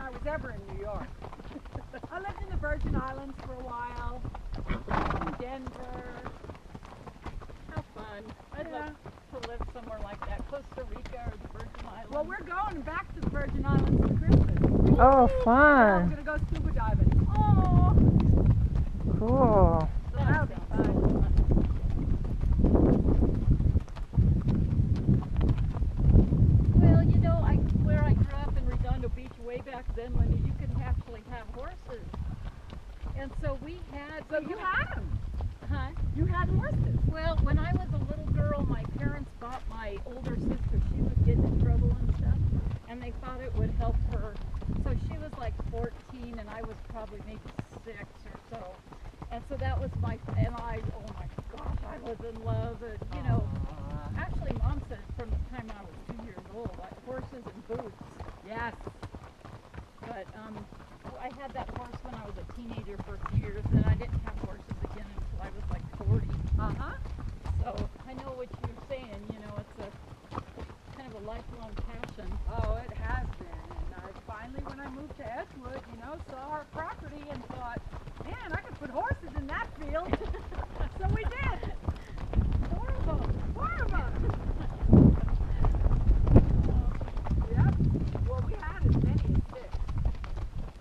when I was ever in New York. I lived in the Virgin Islands for a while, in Denver. How fun. I'd love to live somewhere like that, Costa Rica or the Virgin Islands. Well, we're going back to the Virgin Islands for Christmas. Oh, Yeah, we're fun. going to go scuba diving. Oh, Cool. so that'll be fun. Well, you know, where I grew up in Redondo Beach way back then, Linda, you could actually have horses. And so we had... So you had them? Huh? You had horses? Well, when I was a little girl, my parents bought my older sister. She was getting in trouble and stuff, and they thought it would help her. So she was like 14, and I was probably maybe 6 or so. And so that was my, and I, oh my gosh, I was in love. And, you know, actually, Mom said from the time I was 2 years old, like horses and boots. Yes. But I had that horse when I was a teenager for a few years, and I didn't have horses again until I was like 40. Uh-huh. So I know what you're saying, you know, it's a kind of a lifelong passion. Oh, it has been. And I finally, when I moved to Edgewood, you know, saw our property and thought, man, I could put horses in that field. So we did. 4 of them. 4 of them. Yep. Well, we had as many as 6.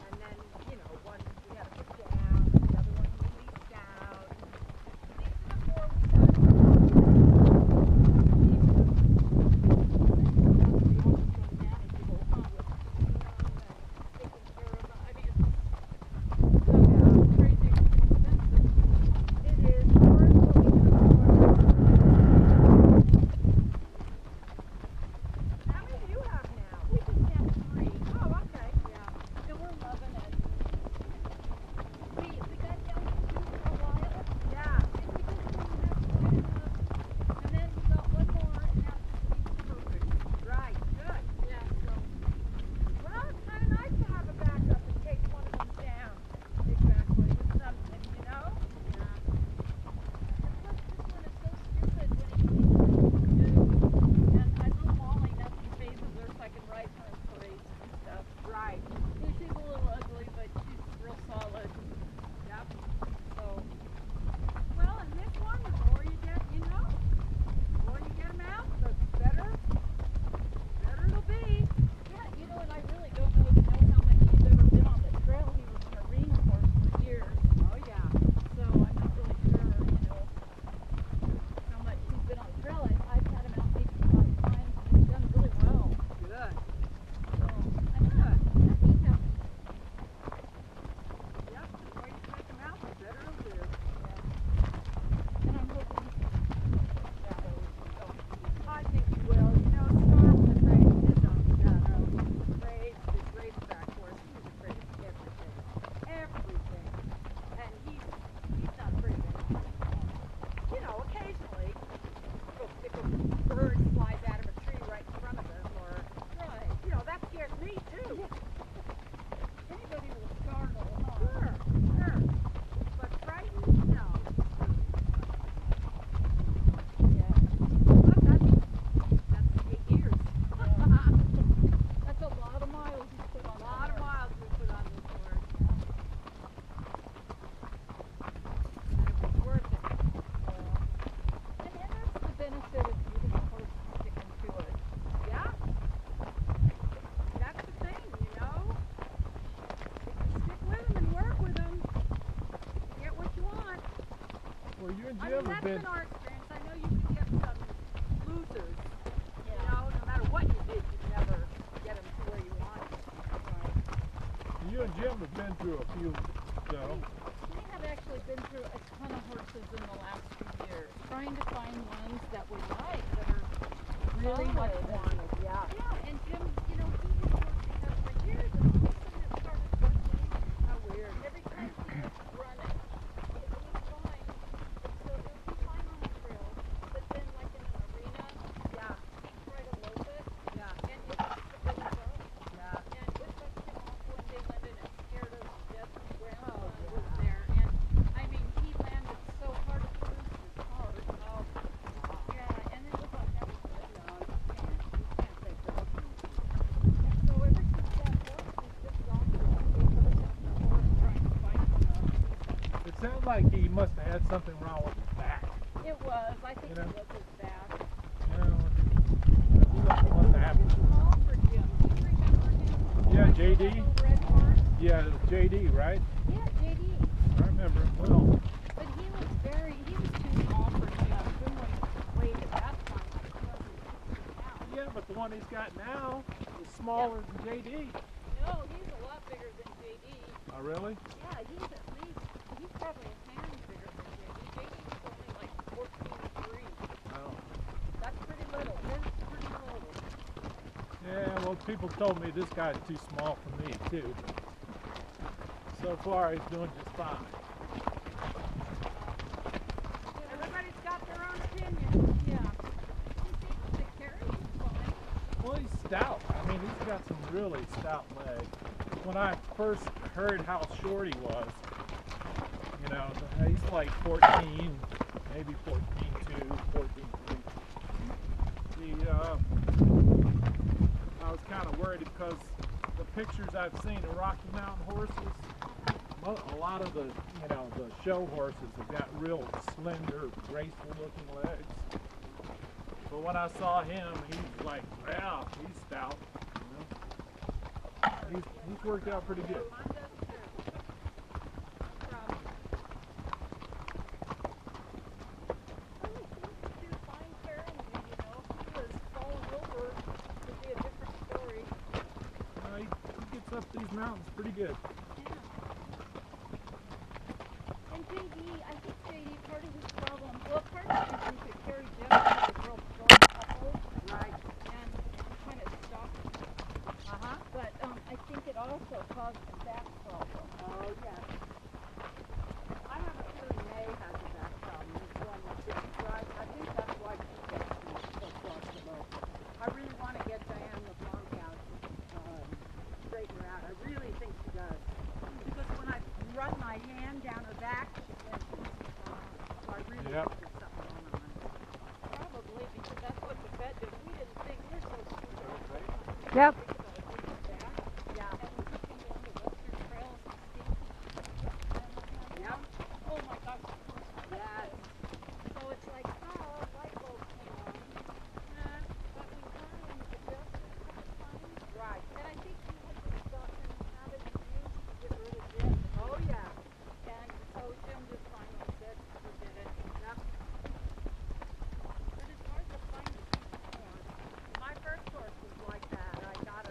And then, you know, one we had to put down, the other one we leased out. These are the 4 we got. Well, you and I Jim mean, have that's been. been our experience. I know you can get some losers. You know, no matter what you did, you'd never get them to where you want. You and Jim have been through a few, though. We have actually been through a ton of horses in the last few years, trying to find ones that we like, that are Really much solid. wanted, yeah. Yeah, and Jim, you know, he had worked with us for years, and all of a sudden it started working. How weird. And every time he would run it, it was fine. So it would be fine on the trail, but then like in an arena, Yeah, he'd try to lope it, yeah, and it just really broke. yeah. And it took him off one day, Linda, and it scared us to death when Grandpa Oh, was yeah. there. And I mean, he landed so hard it bruised his heart. Oh, Yeah, and it was like never good. no, you can't take those. sounds like he must have had something wrong with his back. It was. I think You know? it was his back. You know, something must have happened. Small for Jim. Do you remember him? Yeah, That JD. little red horse? Yeah, it was JD, right? Yeah, JD. I remember him well. But he was too small for Jim. Jim weighed at that time like 260 pounds. Yeah, but the one he's got now is smaller than JD. No, he's a lot bigger than JD. Oh, really? Yeah, he's probably a hand bigger than JD. JD's only like 14.3. Oh. That's pretty little. That's pretty little. Yeah, well, people told me this guy's too small for me, too. So far, he's doing just fine. Everybody's got their own opinion. Yeah. He seems to carry you fine. Well, he's stout. I mean, he's got some really stout legs. When I first heard how short he was, you know, he's like 14, maybe 14.2, 14.3. I was kind of worried because the pictures I've seen of Rocky Mountain horses, a lot of the, you know, the show horses have got real slender, graceful looking legs. But when I saw him, he's like, wow, he's stout. You know? He's worked out pretty good. Mine does too. No problem. Well, he seems to do fine carrying me, you know. If he was falling over, it would be a different story. He gets up these mountains pretty good. Yeah. And JD, I think JD, part of his problem, well, part of the reason he could carry Jeff was a real short couple. Right. And kind of stopped. Uh-huh. But I think it also caused a back problem. Oh, yes. I have a feeling May has a back problem. It's one that didn't drive. I think that's why she gets me so close to low. I really want to get Diane the bunk out, straighten her out. I really think she does. Because when I run my hand down her back, she flinches. So I really Yep. think there's something going on. Probably because that's what the vet did. We didn't think we're so stupid. Yep. Think about a big back. Yeah. And we took him down to Western Trails and steep. Yep. Oh my gosh. Yes. So it's like, oh, light bulb came on. But we got him adjusted a couple times. Right. And I think he had just gotten in the habit of using to get rid of Jim. Oh, yeah. And so Jim just finally said, forget it. Yep. But it's hard to find a decent horse. My first horse was like that. I got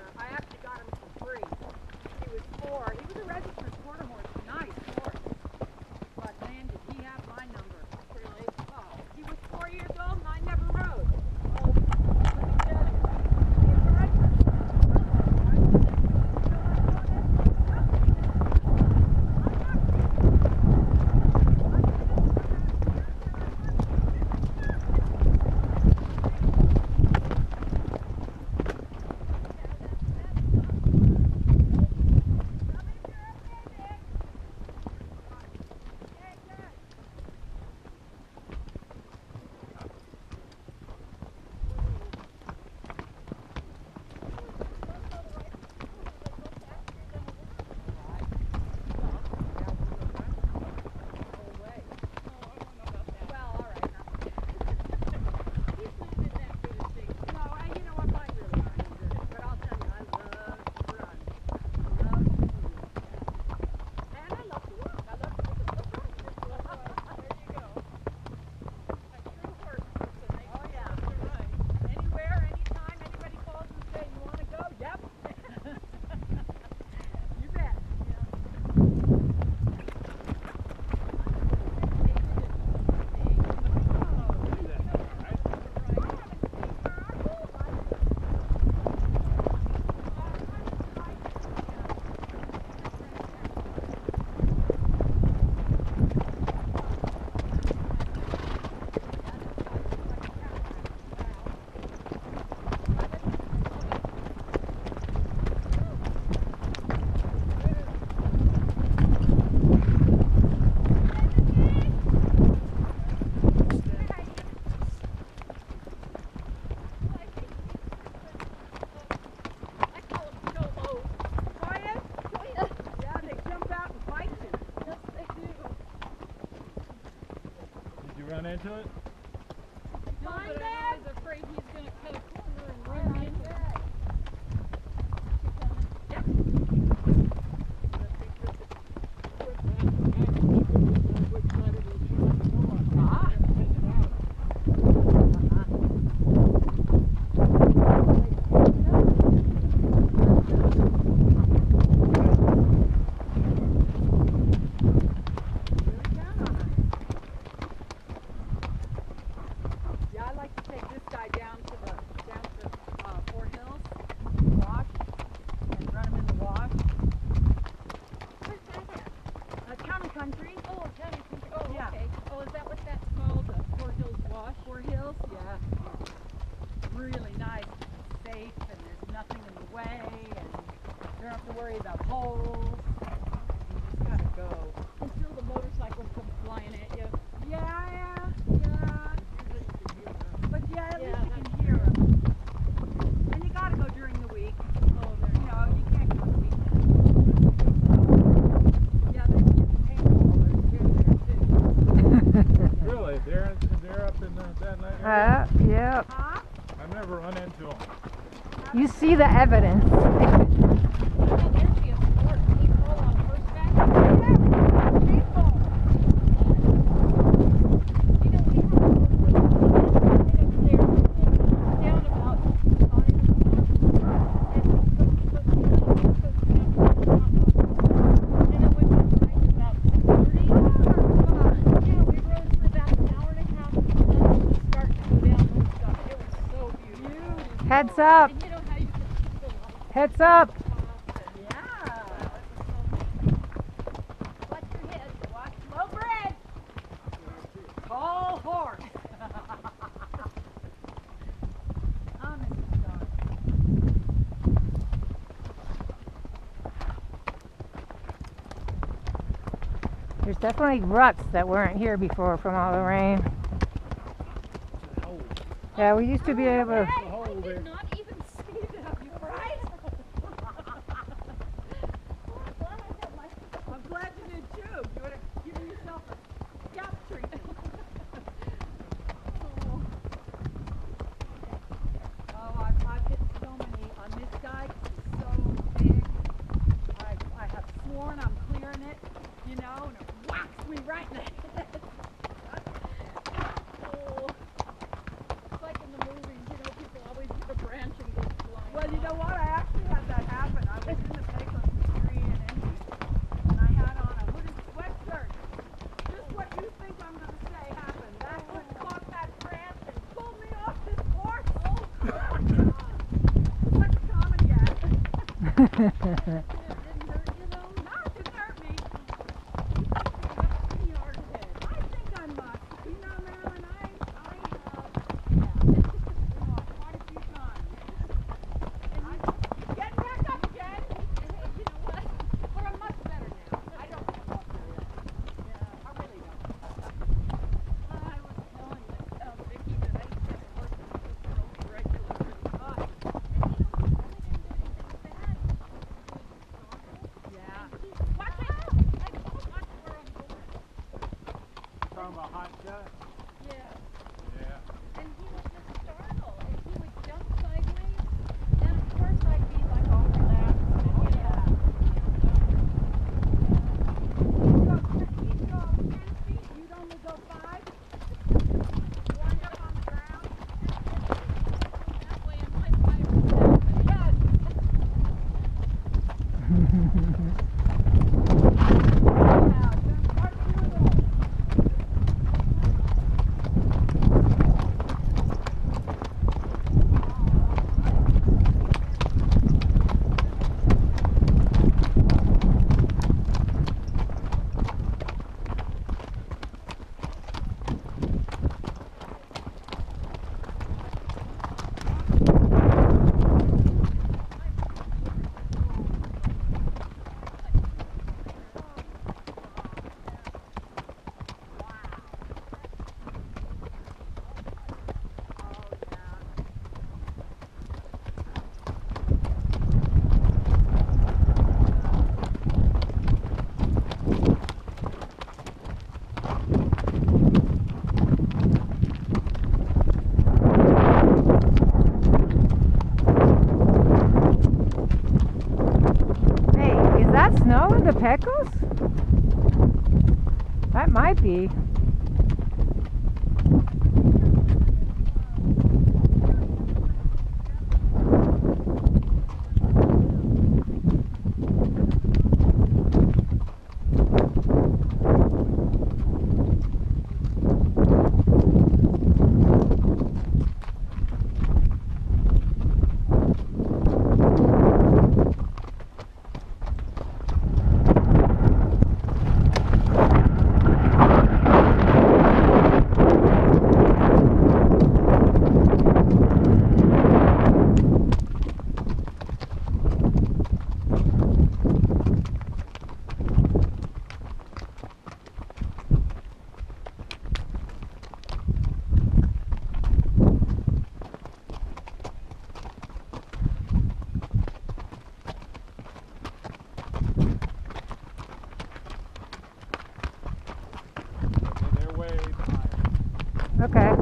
into it? No, Find but them. I'm always afraid he's gonna cut a corner and run me into it. Yeah, I like to take this guy down to Fort Hills, wash, and run him in the wash. Where's that at? Town and country. Oh, Town and Country. Oh, Yeah. okay. Oh, is that what that's called? Fort Hills Wash? Fort Hills, yeah. Really nice, safe, and there's nothing in the way, and you don't have to worry about holes. You just gotta go. Until the motorcycles come flying at you. Yeah. But yeah, at Yeah, least you that's can hear them. And you gotta go during the week. Oh, there You know, you can't go on the weekends. Yeah, they get paintballers too. Really? They're up in that area? Yep. Huh? I've never run into them. You see the evidence. Well, there'd be a sport paintball on horseback. Paintball. You know, we have a little right up there, down about 5 o'clock, and it goes down, and then we went right about 6:30. Yeah, we rode for about an hour and a half, and the sun was starting to go down and stuff. It was so beautiful. Heads up. And you know how you can see the lights Heads up. on top, and Yeah. watch your head. Watch low bred. Tall horse. Oh, Mrs. Dog. There's definitely ruts that weren't here before from all the rain. It's a hole. Yeah, we used to be able to. It's a hole I there. did not even see that. You were right. I'm glad you did too. You would have given yourself a scalp treatment. Oh, I've hit so many on this guy 'cause he's so big. I have sworn I'm clearing it, you know, and it whacks me right in the head. Oh, it's like in the movies, you know, people always hit a branch and go flying. Well, you know what? I actually had that happen. I was in the Pecos tree in Indy, and I had on a hooded sweatshirt. Just what you think I'm going to say happened. That hood caught that branch and pulled me off this horse. Oh, God. It's like a common gas. It didn't hurt you though? No, it didn't hurt me. You got a pretty hard head. I think I must. You know, Marilyn, I have quite a few times. Getting back up again. Hey, you know what? But I'm much better now. I don't have off there yet. Yeah. I really don't. I was telling Vicky that I used to have a horse that was just so regular. And you know, I didn't do anything bad. Calling the Pecos? That might be. They're way behind. Okay.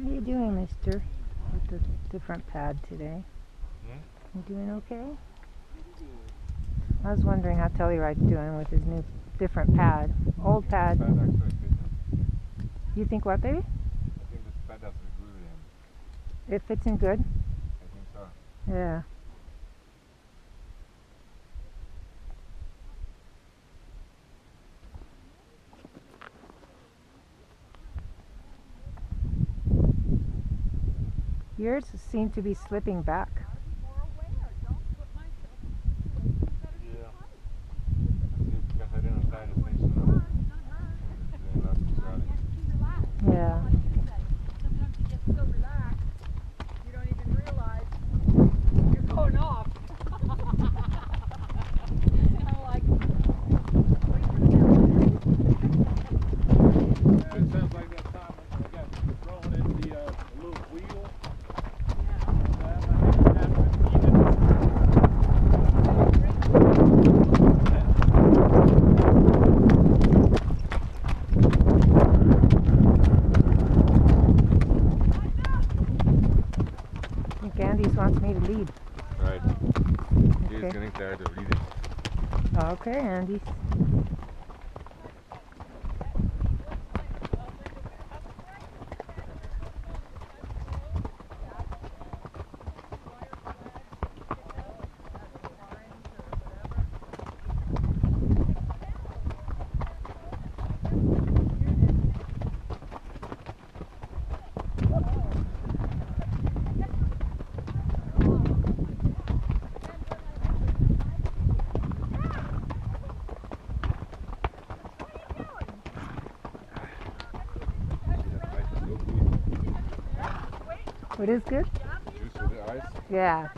How you doing, mister? With the different pad today. You doing okay? I was wondering how Telluride's doing with his new different pad. Old pad. You think what, baby? I think this pad does agree with him. It fits him good? I think so. Yeah. Yours seem to be slipping back. Yeah. Sí, because I didn't tie the things to them. Yeah. Sometimes you get so relaxed, you don't even realize you're going off. I'm like, It sounds like that time when I got thrown in the little wheel. I think Andy's wants me to lead. Right. He's Okay. getting tired of reading. Okay, Andy. What is good? Juice with the ice. Yeah.